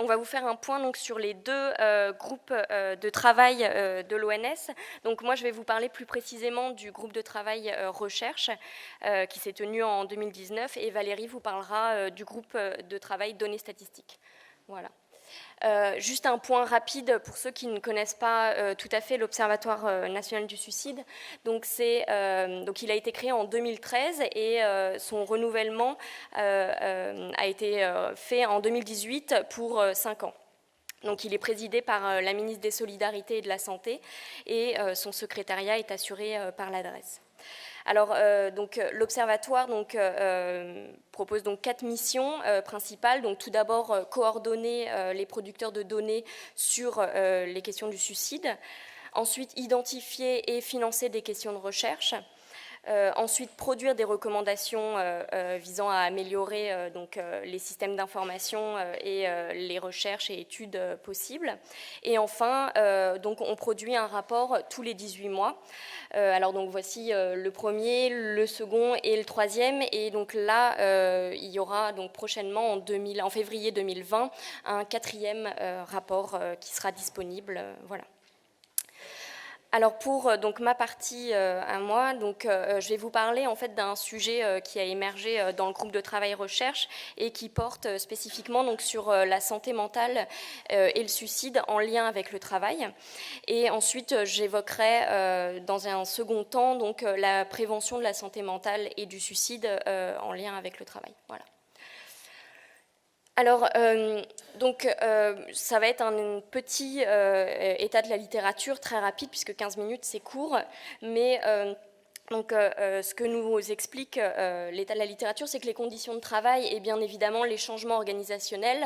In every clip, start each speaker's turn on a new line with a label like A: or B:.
A: on va vous faire un point donc, sur les deux groupes de travail de l'ONS. Donc moi, je vais vous parler plus précisément du groupe de travail recherche qui s'est tenu en 2019 et Valérie vous parlera du groupe de travail données statistiques. Voilà. Juste un point rapide pour ceux qui ne connaissent pas tout à fait l'Observatoire national du suicide. Donc il a été créé en 2013 et son renouvellement a été fait en 2018 pour 5 ans. Donc, il est présidé par la ministre des Solidarités et de la Santé et son secrétariat est assuré par l'adresse. Alors, l'Observatoire propose 4 missions principales. Donc, tout d'abord, coordonner les producteurs de données sur les questions du suicide. Ensuite, identifier et financer des questions de recherche. Ensuite, produire des recommandations visant à améliorer les systèmes d'information et les recherches et études possibles. Et enfin, on produit un rapport tous les 18 mois. Voici le premier, le second et le troisième. Et donc là, il y aura prochainement, en février 2020, un 4e rapport qui sera disponible. Voilà. Alors pour ma partie à moi, je vais vous parler en fait d'un sujet qui a émergé dans le groupe de travail recherche et qui porte spécifiquement sur la santé mentale et le suicide en lien avec le travail. Et ensuite, j'évoquerai dans un second temps la prévention de la santé mentale et du suicide en lien avec le travail. Voilà. Alors, ça va être un petit état de la littérature très rapide, puisque 15 minutes, c'est court, mais ce que nous explique l'état de la littérature, c'est que les conditions de travail et bien évidemment les changements organisationnels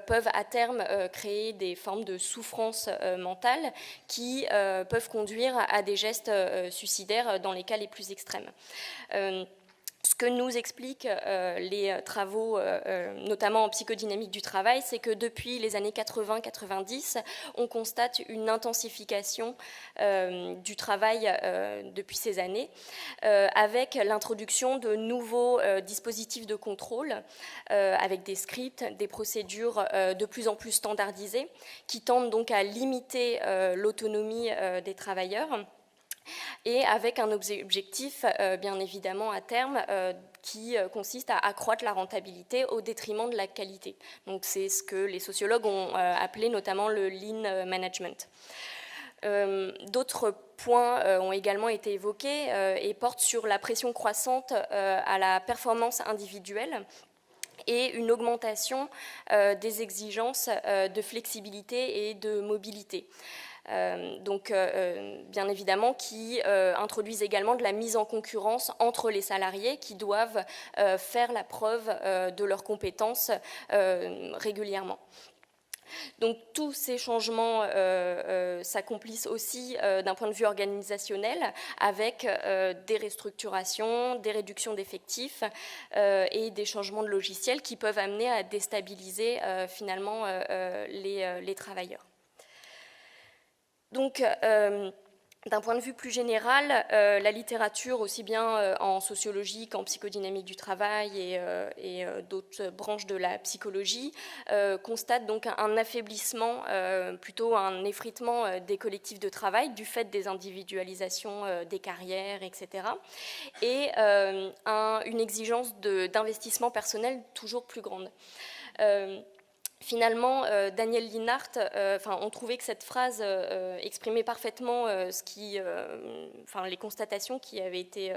A: peuvent à terme créer des formes de souffrance mentale qui peuvent conduire à des gestes suicidaires dans les cas les plus extrêmes. Ce que nous expliquent les travaux, notamment en psychodynamique du travail, c'est que depuis les années 80-90, on constate une intensification du travail depuis ces années, avec l'introduction de nouveaux dispositifs de contrôle, avec des scripts, des procédures de plus en plus standardisées, qui tendent donc à limiter l'autonomie des travailleurs, et avec un objectif, bien évidemment, à terme, qui consiste à accroître la rentabilité au détriment de la qualité. Donc c'est ce que les sociologues ont appelé notamment le lean management. D'autres points ont également été évoqués et portent sur la pression croissante à la performance individuelle et une augmentation des exigences de flexibilité et de mobilité. Bien évidemment, qui introduisent également de la mise en concurrence entre les salariés qui doivent faire la preuve de leurs compétences régulièrement. Donc tous ces changements s'accomplissent aussi d'un point de vue organisationnel avec des restructurations, des réductions d'effectifs et des changements de logiciels qui peuvent amener à déstabiliser finalement les travailleurs. Donc, d'un point de vue plus général, la littérature, aussi bien en sociologie qu'en psychodynamique du travail et d'autres branches de la psychologie, constate donc un affaiblissement, plutôt un effritement des collectifs de travail du fait des individualisations des carrières, etc. Et une exigence d'investissement personnel toujours plus grande. Finalement, Daniel Linhart, on trouvait que cette phrase exprimait parfaitement les constatations qui avaient été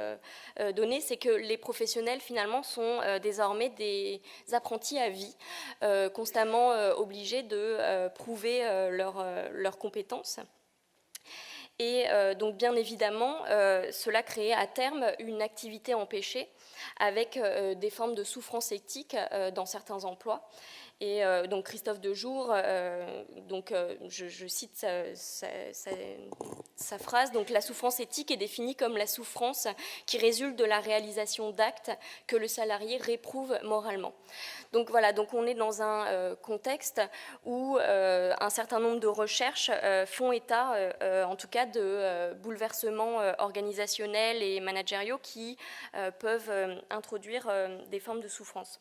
A: données, c'est que les professionnels finalement sont désormais des apprentis à vie, constamment obligés de prouver leurs compétences. Et donc bien évidemment, cela créait à terme une activité empêchée avec des formes de souffrance éthique dans certains emplois. Et donc Christophe Dejour, je cite sa phrase, donc la souffrance éthique est définie comme la souffrance qui résulte de la réalisation d'actes que le salarié réprouve moralement. Donc voilà, donc on est dans un contexte où un certain nombre de recherches font état, en tout cas, de bouleversements organisationnels et managériaux qui peuvent introduire des formes de souffrance.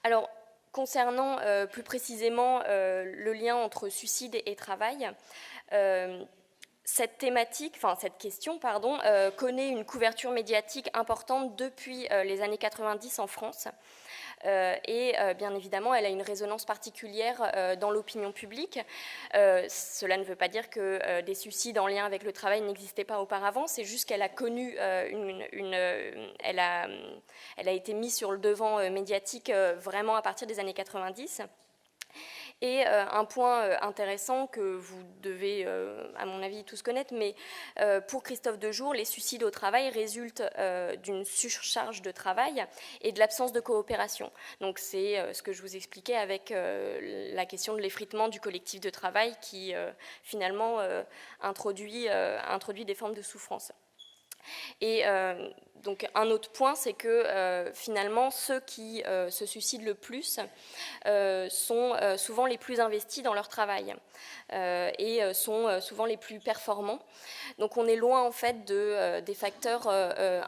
A: Alors, concernant plus précisément le lien entre suicide et travail, cette question, connaît une couverture médiatique importante depuis les années 90 en France. Et bien évidemment, elle a une résonance particulière dans l'opinion publique. Cela ne veut pas dire que des suicides en lien avec le travail n'existaient pas auparavant, c'est juste qu'elle a connu elle a été mise sur le devant médiatique vraiment à partir des années 90. Et un point intéressant que vous devez, à mon avis, tous connaître, mais pour Christophe Dejour, les suicides au travail résultent d'une surcharge de travail et de l'absence de coopération. Donc c'est ce que je vous expliquais avec la question de l'effritement du collectif de travail qui finalement introduit des formes de souffrance. Et donc un autre point, c'est que finalement, ceux qui se suicident le plus sont souvent les plus investis dans leur travail et sont souvent les plus performants. Donc on est loin en fait des facteurs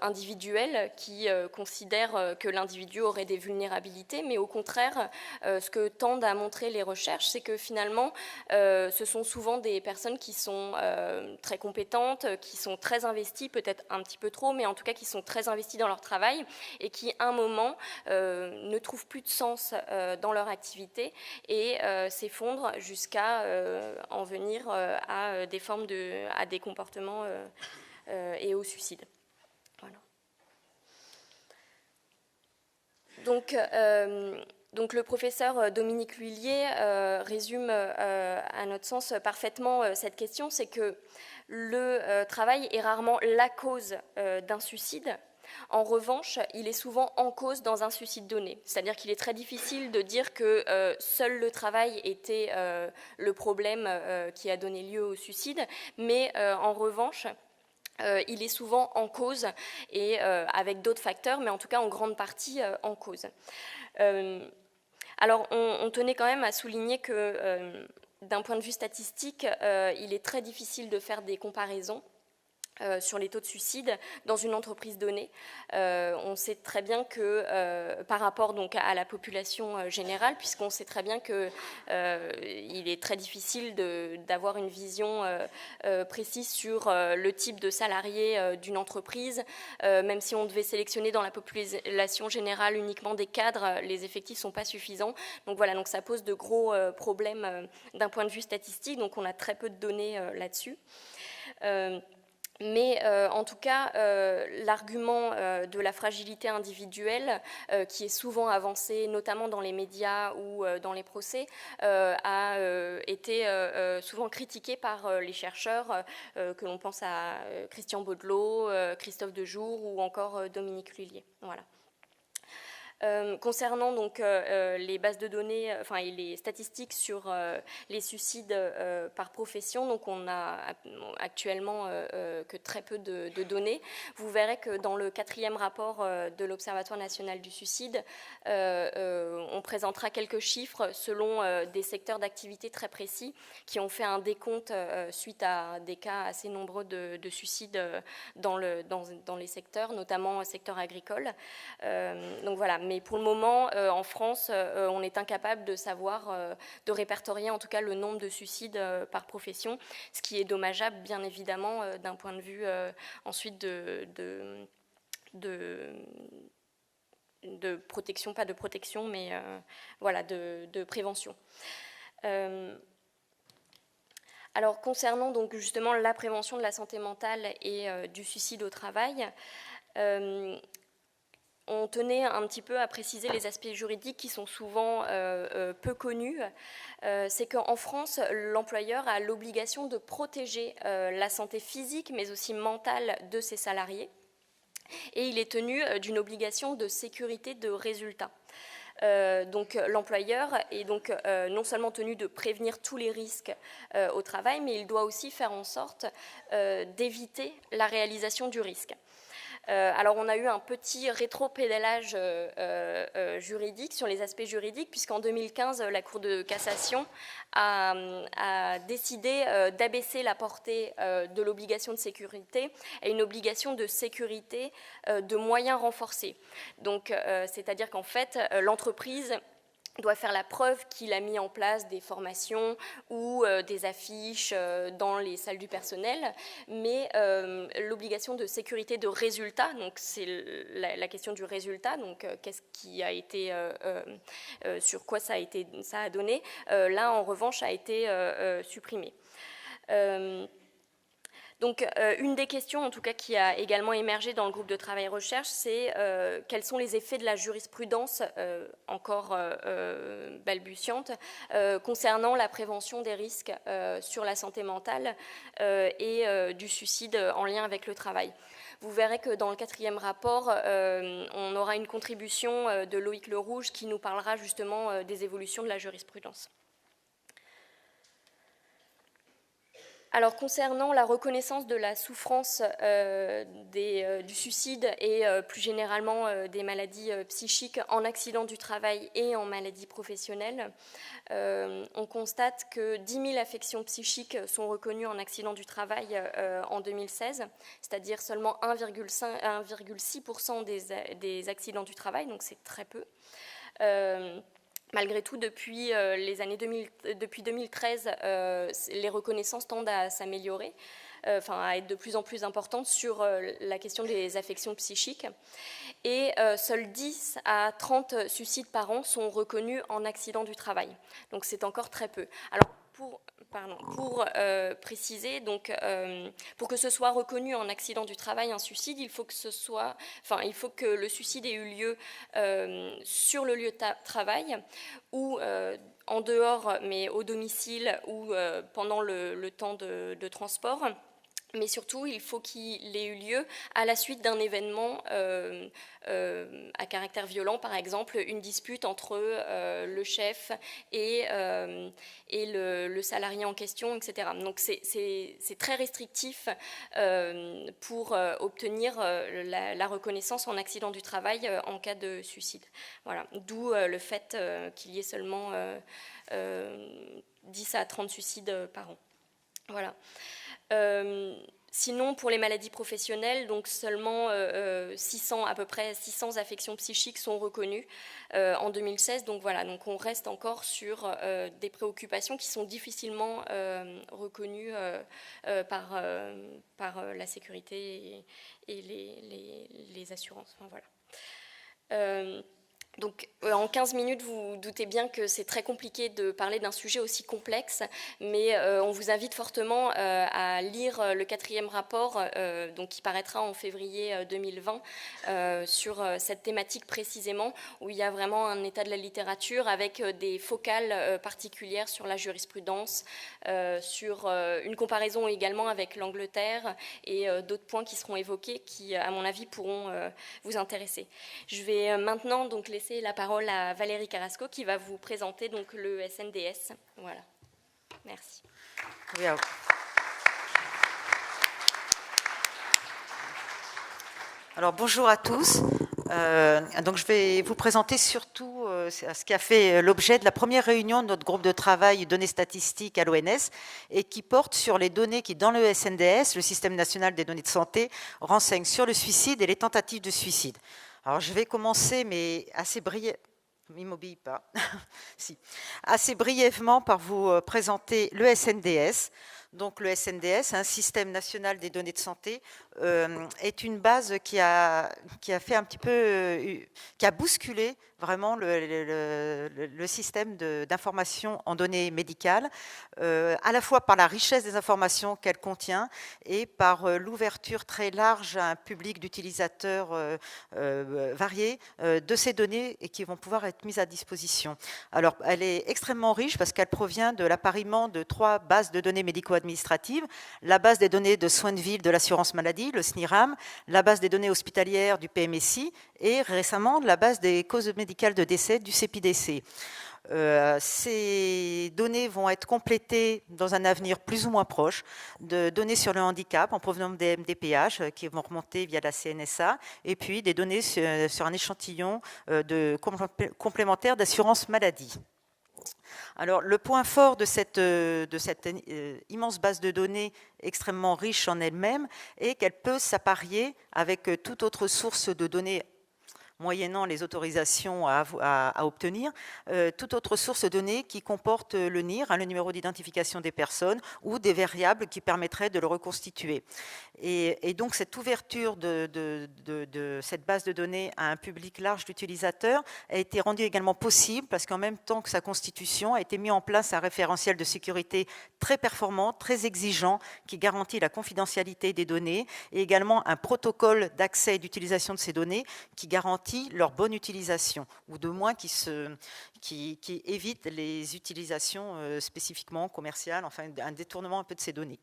A: individuels qui considèrent que l'individu aurait des vulnérabilités, mais au contraire, ce que tendent à montrer les recherches, c'est que finalement, ce sont souvent des personnes qui sont très compétentes, qui sont très investies, peut-être un petit peu trop, mais en tout cas qui sont très investis dans leur travail et qui, à un moment, ne trouvent plus de sens dans leur activité et s'effondrent jusqu'à en venir à des formes à des comportements et au suicide. Voilà. Donc le professeur Dominique Lhuillier résume à notre sens parfaitement cette question, c'est que le travail est rarement la cause d'un suicide. En revanche, il est souvent en cause dans un suicide donné. C'est-à-dire qu'il est très difficile de dire que seul le travail était le problème qui a donné lieu au suicide, mais en revanche, il est souvent en cause et avec d'autres facteurs, mais en tout cas en grande partie en cause. Alors, on tenait quand même à souligner que, d'un point de vue statistique, il est très difficile de faire des comparaisons sur les taux de suicide dans une entreprise donnée. On sait très bien que par rapport donc à la population générale, puisqu'on sait très bien que il est très difficile d'avoir une vision précise sur le type de salarié d'une entreprise, même si on devait sélectionner dans la population générale uniquement des cadres, les effectifs ne sont pas suffisants. Donc voilà, donc ça pose de gros problèmes d'un point de vue statistique, donc on a très peu de données là-dessus. Mais en tout cas, l'argument de la fragilité individuelle, qui est souvent avancé, notamment dans les médias ou dans les procès, a été souvent critiqué par les chercheurs, que l'on pense à Christian Baudelot, Christophe Dejour ou encore Dominique Lhuillier. Voilà. Concernant donc les bases de données, et les statistiques sur les suicides par profession, donc on a actuellement que très peu de données. Vous verrez que dans le 4e rapport de l'Observatoire national du suicide, on présentera quelques chiffres selon des secteurs d'activité très précis qui ont fait un décompte suite à des cas assez nombreux de suicides dans les secteurs, notamment au secteur agricole. Donc voilà. Mais pour le moment, en France, on est incapable de savoir, de répertorier en tout cas le nombre de suicides par profession, ce qui est dommageable, bien évidemment, d'un point de vue ensuite de protection, pas de protection, mais voilà, de prévention. Alors, concernant donc justement la prévention de la santé mentale et du suicide au travail, on tenait un petit peu à préciser les aspects juridiques qui sont souvent peu connus. C'est qu'en France, l'employeur a l'obligation de protéger la santé physique, mais aussi mentale de ses salariés. Et il est tenu d'une obligation de sécurité de résultat. Donc l'employeur est donc non seulement tenu de prévenir tous les risques au travail, mais il doit aussi faire en sorte d'éviter la réalisation du risque. Alors on a eu un petit rétropédalage juridique sur les aspects juridiques, puisqu'en 2015, la Cour de cassation a décidé d'abaisser la portée de l'obligation de sécurité à une obligation de sécurité de moyens renforcés. Donc c'est-à-dire qu'en fait, l'entreprise doit faire la preuve qu'il a mis en place des formations ou des affiches dans les salles du personnel, mais l'obligation de sécurité de résultat, donc c'est la question du résultat, donc qu'est-ce qui a été, sur quoi ça a donné, là en revanche a été supprimée. Donc, une des questions, en tout cas, qui a également émergé dans le groupe de travail recherche, c'est quels sont les effets de la jurisprudence, encore balbutiante, concernant la prévention des risques sur la santé mentale et du suicide en lien avec le travail. Vous verrez que dans le 4e rapport, on aura une contribution de Loïc Lerouge qui nous parlera justement des évolutions de la jurisprudence. Alors, concernant la reconnaissance de la souffrance du suicide et plus généralement des maladies psychiques en accident du travail et en maladie professionnelle, on constate que 10 000 affections psychiques sont reconnues en accident du travail en 2016, c'est-à-dire seulement 1,6% des accidents du travail, donc c'est très peu. Malgré tout, depuis 2013, les reconnaissances tendent à s'améliorer, à être de plus en plus importantes sur la question des affections psychiques. Et seuls 10 à 30 suicides par an sont reconnus en accident du travail. Donc c'est encore très peu. Alors, pour préciser, donc, pour que ce soit reconnu en accident du travail un suicide, il faut que le suicide ait eu lieu sur le lieu de travail ou en dehors, mais au domicile ou pendant le temps de transport. Mais surtout, il faut qu'il ait eu lieu à la suite d'un événement à caractère violent, par exemple une dispute entre le chef et le salarié en question, etc. Donc c'est très restrictif pour obtenir la reconnaissance en accident du travail en cas de suicide. Voilà. D'où le fait qu'il y ait seulement 10 à 30 suicides par an. Voilà. Sinon, pour les maladies professionnelles, donc seulement à peu près 600 affections psychiques sont reconnues en 2016. Donc voilà, donc on reste encore sur des préoccupations qui sont difficilement reconnues par la sécurité et les assurances. Enfin, voilà. Donc, en 15 minutes, vous doutez bien que c'est très compliqué de parler d'un sujet aussi complexe, mais on vous invite fortement à lire le 4e rapport, donc, qui paraîtra en février 2020, sur cette thématique précisément, où il y a vraiment un état de la littérature avec des focales particulières sur la jurisprudence, sur une comparaison également avec l'Angleterre et d'autres points qui seront évoqués qui, à mon avis, pourront vous intéresser. Je vais maintenant donc laisser la parole à Valérie Carrasco qui va vous présenter donc le SNDS. Voilà. Merci.
B: Oui, alors bonjour à tous. Donc je vais vous présenter surtout ce qui a fait l'objet de la première réunion de notre groupe de travail données statistiques à l'ONS et qui porte sur les données qui, dans le SNDS, le Système national des données de santé, renseignent sur le suicide et les tentatives de suicide. Alors je vais commencer, mais assez brièvement. Il ne m'obéit pas. Si. Assez brièvement par vous présenter le SNDS. Donc le SNDS, un système national des données de santé, est une base qui a fait un petit peu, qui a bousculé vraiment le système d'information en données médicales, à la fois par la richesse des informations qu'elle contient et par l'ouverture très large à un public d'utilisateurs variés de ces données et qui vont pouvoir être mises à disposition. Alors, elle est extrêmement riche parce qu'elle provient de l'appariement de 3 bases de données médico-administratives, la base des données de soins de ville de l'assurance maladie, le SNIRAM, la base des données hospitalières du PMSI et récemment la base des causes médicales de décès du CEPIDC. Ces données vont être complétées dans un avenir plus ou moins proche de données sur le handicap en provenance des MDPH qui vont remonter via la CNSA et puis des données sur un échantillon de complémentaires d'assurance maladie. Alors, le point fort de cette immense base de données extrêmement riche en elle-même est qu'elle peut s'apparier avec toute autre source de données moyennant les autorisations à obtenir, toute autre source de données qui comporte le NIR, le numéro d'identification des personnes, ou des variables qui permettraient de le reconstituer. Et donc cette ouverture de cette base de données à un public large d'utilisateurs a été rendue également possible parce qu'en même temps que sa constitution a été mis en place un référentiel de sécurité très performant, très exigeant, qui garantit la confidentialité des données, et également un protocole d'accès et d'utilisation de ces données qui garantit leur bonne utilisation, ou de moins qui évite les utilisations spécifiquement commerciales, enfin un détournement un peu de ces données.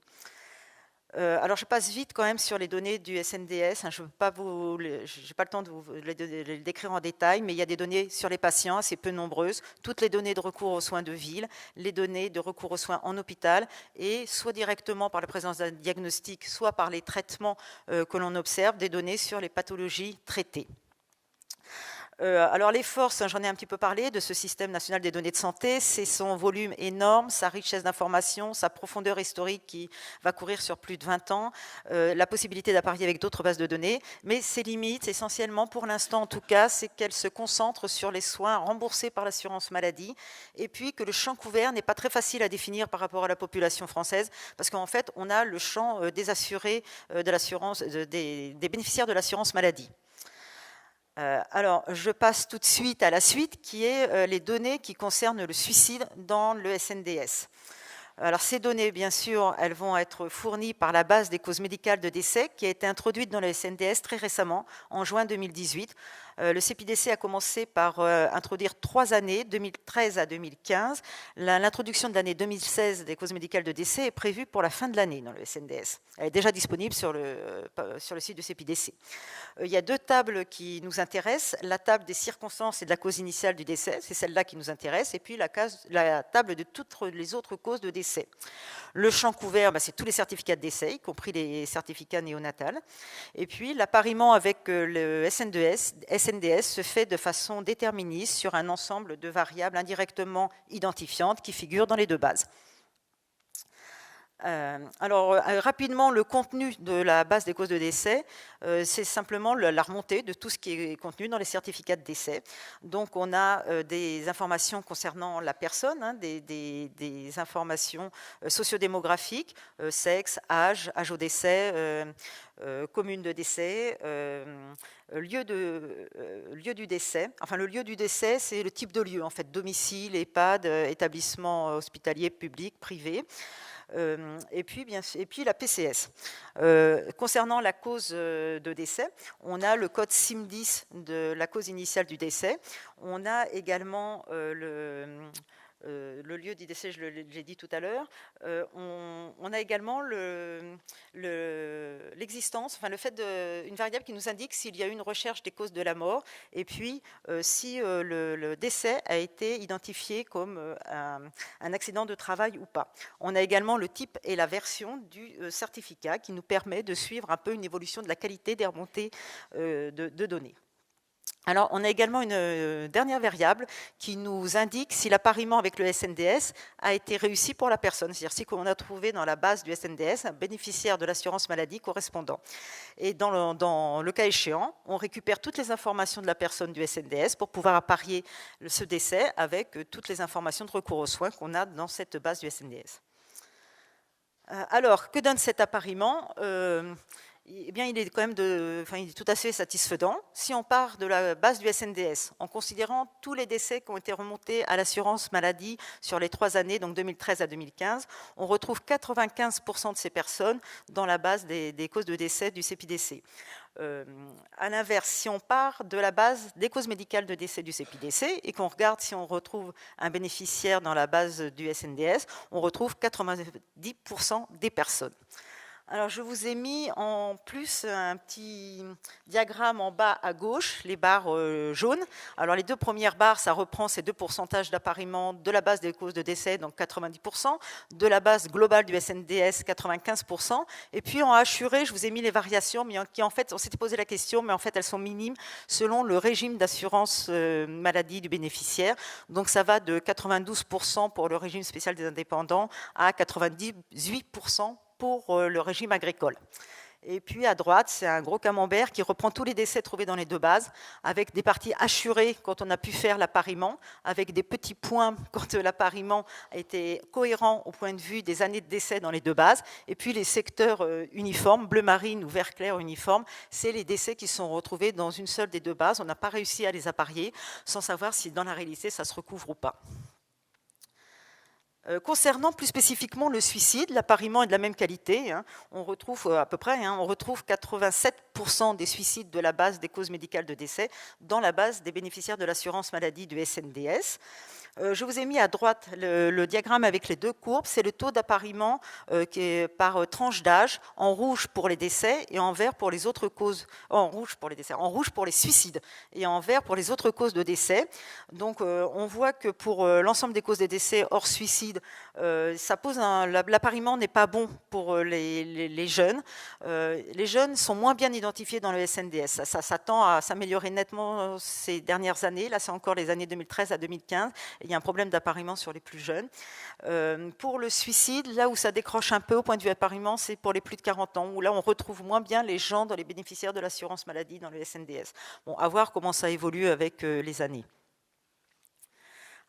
B: Alors je passe vite quand même sur les données du SNDS, je n'ai pas le temps de vous les décrire en détail, mais il y a des données sur les patients, assez peu nombreuses, toutes les données de recours aux soins de ville, les données de recours aux soins en hôpital, et soit directement par la présence d'un diagnostic, soit par les traitements que l'on observe, des données sur les pathologies traitées. Alors les forces, j'en ai un petit peu parlé, de ce système national des données de santé, c'est son volume énorme, sa richesse d'informations, sa profondeur historique qui va courir sur plus de 20 ans, la possibilité d'apparier avec d'autres bases de données, mais ses limites, essentiellement pour l'instant en tout cas, c'est qu'elle se concentre sur les soins remboursés par l'assurance maladie, et puis que le champ couvert n'est pas très facile à définir par rapport à la population française, parce qu'en fait on a le champ des assurés de l'assurance, des bénéficiaires de l'assurance maladie. Alors, je passe tout de suite à la suite, qui est les données qui concernent le suicide dans le SNDS. Alors, ces données, bien sûr, elles vont être fournies par la base des causes médicales de décès, qui a été introduite dans le SNDS très récemment, en juin 2018. Le CPDC a commencé par introduire 3 années, 2013 à 2015. L'introduction de l'année 2016 des causes médicales de décès est prévue pour la fin de l'année dans le SNDS. Elle est déjà disponible sur le site du CPDC. Il y a 2 tables qui nous intéressent. La table des circonstances et de la cause initiale du décès, c'est celle-là qui nous intéresse, et puis la table de toutes les autres causes de décès. Le champ couvert, c'est tous les certificats de décès, y compris les certificats néonatals. Et puis l'appariement avec le SNDS se fait de façon déterministe sur un ensemble de variables indirectement identifiantes qui figurent dans les 2 bases. Alors, rapidement, le contenu de la base des causes de décès, c'est simplement la remontée de tout ce qui est contenu dans les certificats de décès. Donc, on a des informations concernant la personne, des informations sociodémographiques, sexe, âge au décès, commune de décès, lieu du décès. Enfin, le lieu du décès, c'est le type de lieu, en fait, domicile, EHPAD, établissement hospitalier public, privé. Et puis la PCS. Concernant la cause de décès, on a le code SIM10 de la cause initiale du décès. On a également le lieu du décès, je l'ai dit tout à l'heure. On a également l'existence, enfin le fait d'une variable qui nous indique s'il y a eu une recherche des causes de la mort, et puis si le décès a été identifié comme un accident de travail ou pas. On a également le type et la version du certificat qui nous permet de suivre un peu une évolution de la qualité des remontées de données. Alors, on a également une dernière variable qui nous indique si l'appariement avec le SNDS a été réussi pour la personne, c'est-à-dire si on a trouvé dans la base du SNDS un bénéficiaire de l'assurance maladie correspondant. Et dans le cas échéant, on récupère toutes les informations de la personne du SNDS pour pouvoir apparier ce décès avec toutes les informations de recours aux soins qu'on a dans cette base du SNDS. Alors, que donne cet appariement ? Eh bien, il est quand même il est tout à fait satisfaisant. Si on part de la base du SNDS, en considérant tous les décès qui ont été remontés à l'assurance maladie sur les 3 années, donc 2013 à 2015, on retrouve 95% de ces personnes dans la base des causes de décès du CPDC. À l'inverse, si on part de la base des causes médicales de décès du CPDC et qu'on regarde si on retrouve un bénéficiaire dans la base du SNDS, on retrouve 90% des personnes. Alors, je vous ai mis en plus un petit diagramme en bas à gauche, les barres jaunes. Alors, les 2 premières barres, ça reprend ces 2 pourcentages d'appariement de la base des causes de décès, donc 90%, de la base globale du SNDS, 95%. Et puis, en assuré, je vous ai mis les variations, mais qui en fait, on s'était posé la question, mais en fait, elles sont minimes selon le régime d'assurance maladie du bénéficiaire. Donc, ça va de 92% pour le régime spécial des indépendants à 98% pour le régime agricole. Et puis à droite, c'est un gros camembert qui reprend tous les décès trouvés dans les deux bases, avec des parties assurées quand on a pu faire l'appariement, avec des petits points quand l'appariement a été cohérent au point de vue des années de décès dans les deux bases, et puis les secteurs uniformes, bleu marine ou vert clair uniforme, c'est les décès qui sont retrouvés dans une seule des deux bases. On n'a pas réussi à les apparier, sans savoir si dans la réalité ça se recouvre ou pas. Concernant plus spécifiquement le suicide, l'appariement est de la même qualité. On retrouve à peu près, on retrouve 87% des suicides de la base des causes médicales de décès dans la base des bénéficiaires de l'assurance maladie du SNDS. Je vous ai mis à droite le diagramme avec les deux courbes. C'est le taux d'appariement qui est par tranche d'âge, en rouge pour les décès et en vert pour les autres causes, en rouge pour les décès, en rouge pour les suicides et en vert pour les autres causes de décès. Donc on voit que pour l'ensemble des causes des décès hors suicide, l'appariement n'est pas bon pour les jeunes. Les jeunes sont moins bien identifiés dans le SNDS. Ça tend à s'améliorer nettement ces dernières années. Là, c'est encore les années 2013 à 2015. Il y a un problème d'appariement sur les plus jeunes. Pour le suicide, là où ça décroche un peu au point de vue appariement, c'est pour les plus de 40 ans, où là on retrouve moins bien les gens dans les bénéficiaires de l'assurance maladie dans le SNDS. Bon, à voir comment ça évolue avec les années.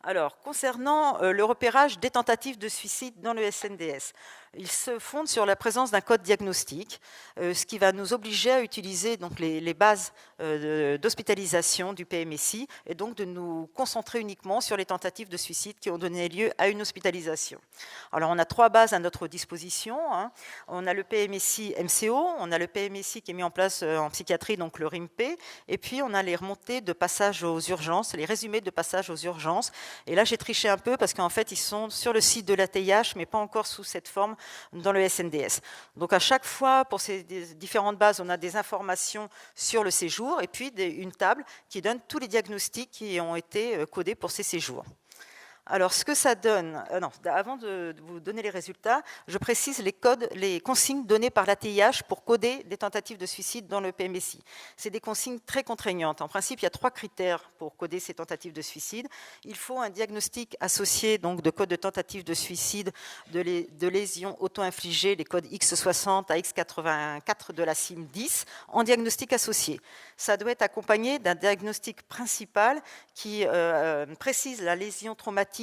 B: Alors, concernant le repérage des tentatives de suicide dans le SNDS, il se fonde sur la présence d'un code diagnostique, ce qui va nous obliger à utiliser donc, les bases d'hospitalisation du PMSI et donc de nous concentrer uniquement sur les tentatives de suicide qui ont donné lieu à une hospitalisation. Alors, on a trois bases à notre disposition. On a le PMSI MCO, on a le PMSI qui est mis en place en psychiatrie, donc le RIMP, et puis on a les remontées de passage aux urgences, les résumés de passage aux urgences. Et là, j'ai triché un peu parce qu'en fait, ils sont sur le site de l'ATIH, mais pas encore sous cette forme dans le SNDS. Donc, à chaque fois, pour ces différentes bases, on a des informations sur le séjour et puis une table qui donne tous les diagnostics qui ont été codés pour ces séjours. Alors, ce que ça donne, avant de vous donner les résultats, je précise les consignes données par l'ATIH pour coder des tentatives de suicide dans le PMSI. C'est des consignes très contraignantes. En principe, il y a 3 critères pour coder ces tentatives de suicide. Il faut un diagnostic associé donc, de code de tentative de suicide de lésions auto-infligées, les codes X60 à X84 de la CIM-10, en diagnostic associé. Ça doit être accompagné d'un diagnostic principal qui précise la lésion traumatique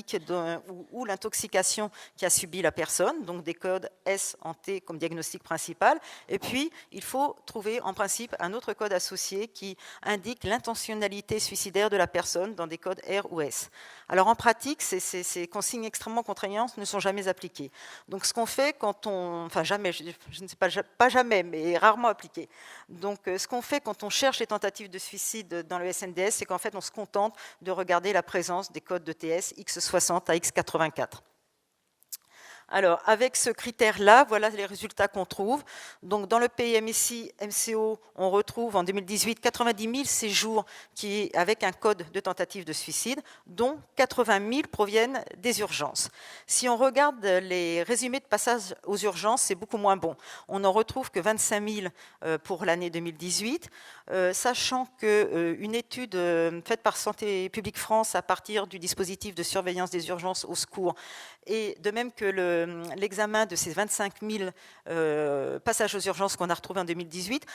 B: ou l'intoxication qu'a subi la personne, donc des codes S en T comme diagnostic principal. Et puis, il faut trouver en principe un autre code associé qui indique l'intentionnalité suicidaire de la personne dans des codes R ou S. Alors en pratique, ces consignes extrêmement contraignantes ne sont jamais appliquées. Donc ce qu'on fait quand on... Enfin jamais, je ne sais pas jamais, mais rarement appliquées. Donc ce qu'on fait quand on cherche les tentatives de suicide dans le SNDS, c'est qu'en fait on se contente de regarder la présence des codes de TS X60 à X84. Alors, avec ce critère-là, voilà les résultats qu'on trouve. Donc, dans le PMSI MCO, on retrouve en 2018 90 000 séjours avec un code de tentative de suicide, dont 80 000 proviennent des urgences. Si on regarde les résumés de passage aux urgences, c'est beaucoup moins bon. On n'en retrouve que 25 000 pour l'année 2018, sachant qu'une étude faite par Santé publique France à partir du dispositif de surveillance des urgences au secours, et de même que l'examen de ces 25 000 passages aux urgences qu'on a retrouvés en 2018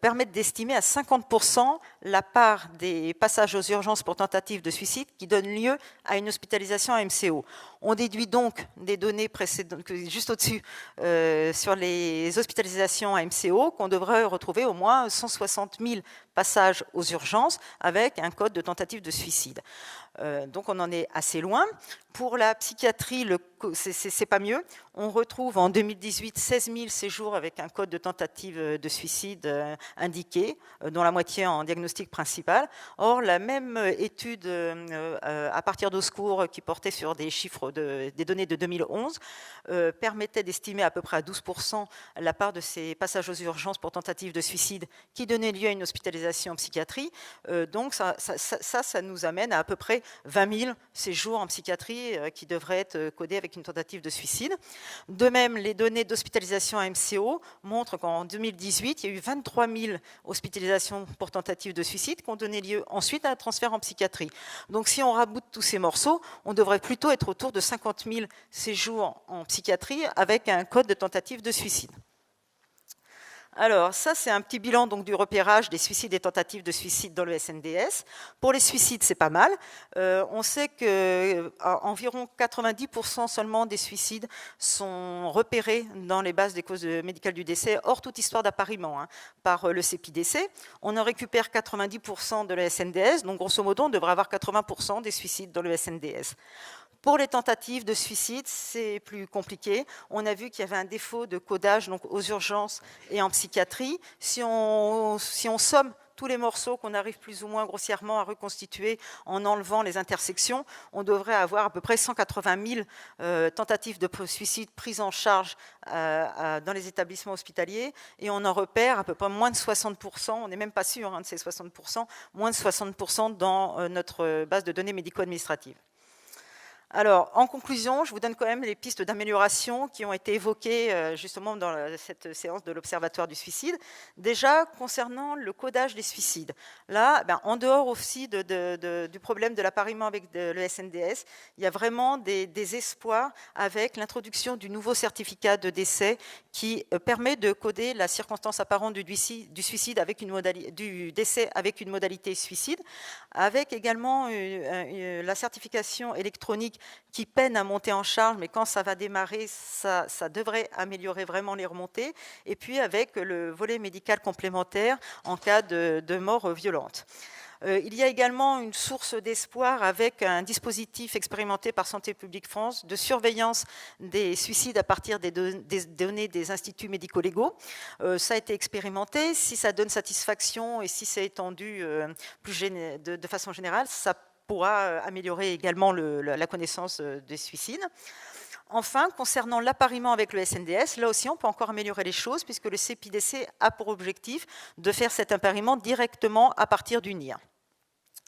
B: permettent d'estimer à 50% la part des passages aux urgences pour tentative de suicide qui donne lieu à une hospitalisation à MCO. On déduit donc des données précédentes, juste au-dessus, sur les hospitalisations à MCO, qu'on devrait retrouver au moins 160 000 passages aux urgences avec un code de tentative de suicide. Donc on en est assez loin. Pour la psychiatrie, c'est pas mieux. On retrouve en 2018 16 000 séjours avec un code de tentative de suicide indiqué, dont la moitié en diagnostic principal. Or, la même étude à partir d'au secours qui portait sur des chiffres des données de 2011 permettait d'estimer à peu près à 12% la part de ces passages aux urgences pour tentative de suicide qui donnait lieu à une hospitalisation en psychiatrie. Donc ça nous amène à peu près 20 000 séjours en psychiatrie qui devraient être codés avec une tentative de suicide. De même, les données d'hospitalisation à MCO montrent qu'en 2018, il y a eu 23 000 hospitalisations pour tentative de suicide qui ont donné lieu ensuite à un transfert en psychiatrie. Donc si on raboute tous ces morceaux, on devrait plutôt être autour de 50 000 séjours en psychiatrie avec un code de tentative de suicide. Alors, ça, c'est un petit bilan donc, du repérage des suicides et tentatives de suicide dans le SNDS. Pour les suicides, c'est pas mal. On sait qu'environ 90% seulement des suicides sont repérés dans les bases des causes médicales du décès, hors toute histoire d'appariement, par le CEPIDC. On en récupère 90% de la SNDS, donc grosso modo, on devrait avoir 80% des suicides dans le SNDS. Pour les tentatives de suicide, c'est plus compliqué. On a vu qu'il y avait un défaut de codage donc, aux urgences et en psychiatrie. Si on somme tous les morceaux qu'on arrive plus ou moins grossièrement à reconstituer en enlevant les intersections, on devrait avoir à peu près 180 000 tentatives de suicide prises en charge dans les établissements hospitaliers, et on en repère à peu près moins de 60%, on n'est même pas sûr de ces 60%, moins de 60% dans notre base de données médico-administratives. Alors, en conclusion, je vous donne quand même les pistes d'amélioration qui ont été évoquées justement dans cette séance de l'Observatoire du suicide. Déjà, concernant le codage des suicides, là, en dehors aussi du problème de l'appariement avec le SNDS, il y a vraiment des espoirs avec l'introduction du nouveau certificat de décès qui permet de coder la circonstance apparente du suicide avec du décès avec une modalité suicide, avec également la certification électronique qui peine à monter en charge, mais quand ça va démarrer, ça devrait améliorer vraiment les remontées, et puis avec le volet médical complémentaire en cas de mort violente. Il y a également une source d'espoir avec un dispositif expérimenté par Santé publique France de surveillance des suicides à partir des données des instituts médico-légaux. Ça a été expérimenté. Si ça donne satisfaction et si c'est étendu de façon générale, ça pourra améliorer également la connaissance des suicides. Enfin, concernant l'appariement avec le SNDS, là aussi on peut encore améliorer les choses puisque le CEPIDC a pour objectif de faire cet appariement directement à partir du NIR.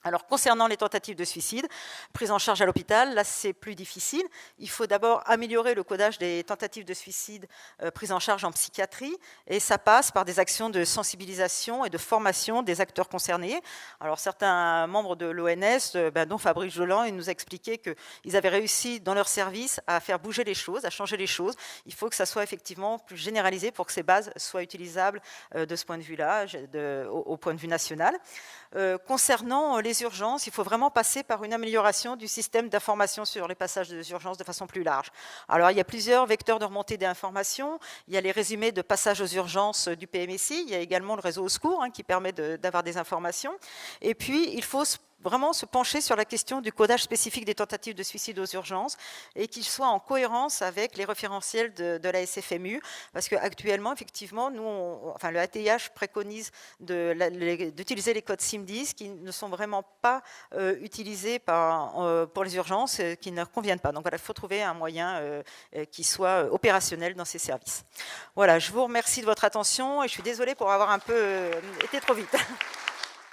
B: Alors, concernant les tentatives de suicide, prise en charge à l'hôpital, là c'est plus difficile. Il faut d'abord améliorer le codage des tentatives de suicide prises en charge en psychiatrie, et ça passe par des actions de sensibilisation et de formation des acteurs concernés. Alors, certains membres de l'ONS, dont Fabrice Joland, ils nous a expliqué qu'ils avaient réussi dans leur service à faire bouger les choses, à changer les choses. Il faut que ça soit effectivement plus généralisé pour que ces bases soient utilisables de ce point de vue-là, au point de vue national. Concernant les urgences, il faut vraiment passer par une amélioration du système d'information sur les passages des urgences de façon plus large. Alors, il y a plusieurs vecteurs de remontée d'informations. Il y a les résumés de passage aux urgences du PMSI. Il y a également le réseau au secours qui permet d'avoir des informations. Et puis, il faut vraiment se pencher sur la question du codage spécifique des tentatives de suicide aux urgences et qu'il soit en cohérence avec les référentiels de la SFMU, parce qu'actuellement, effectivement, le ATIH préconise d'utiliser les codes SIM10 qui ne sont vraiment pas utilisés pour les urgences, qui ne conviennent pas. Donc voilà, il faut trouver un moyen qui soit opérationnel dans ces services. Voilà, je vous remercie de votre attention et je suis désolée pour avoir un peu été trop vite.